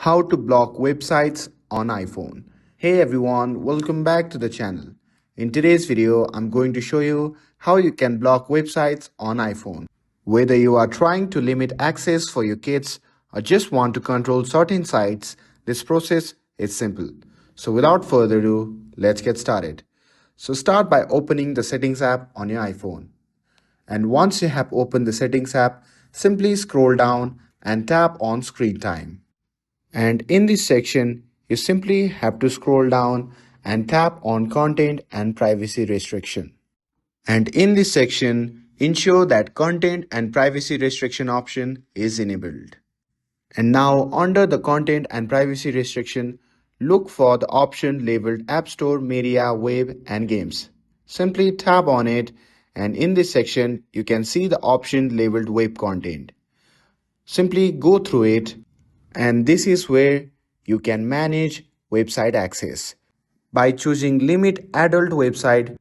How to block websites on iPhone. Hey everyone, welcome back to the channel. In today's video, I'm going to show you how you can block websites on iPhone. Whether you are trying to limit access for your kids or just want to control certain sites, this process is simple. So without further ado, let's get started. So start by opening the Settings app on your iPhone. And once you have opened the Settings app, simply scroll down and tap on Screen Time. And in this section, you simply have to scroll down and tap on Content and Privacy Restriction. And in this section, ensure that Content and Privacy Restriction option is enabled. And now under the Content and Privacy Restriction, look for the option labeled App Store, Media, Web and Games. Simply tap on it, and in this section, you can see the option labeled Web Content. Simply go through it, and this is where you can manage website access. By choosing Limit Adult Website,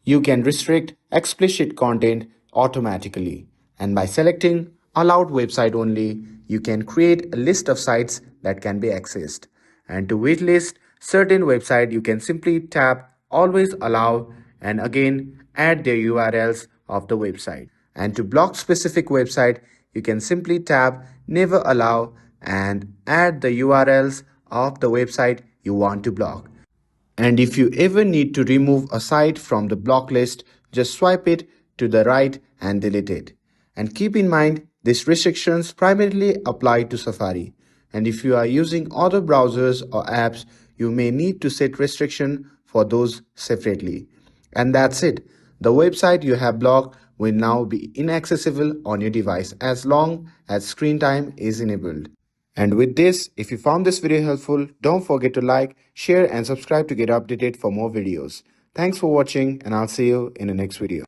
you can restrict explicit content automatically. And by selecting Allowed Website Only, you can create a list of sites that can be accessed. And to waitlist certain websites, you can simply tap Always Allow and again add the URLs of the website. And to block specific website, you can simply tap Never Allow and add the URLs of the website you want to block. And if you ever need to remove a site from the block list, just swipe it to the right and delete it. And keep in mind, these restrictions primarily apply to Safari. And if you are using other browsers or apps, you may need to set restriction for those separately. And that's it. The website you have blocked will now be inaccessible on your device as long as screen time is enabled. And with this, if you found this video helpful, don't forget to like, share and subscribe to get updated for more videos. Thanks for watching, and I'll see you in the next video.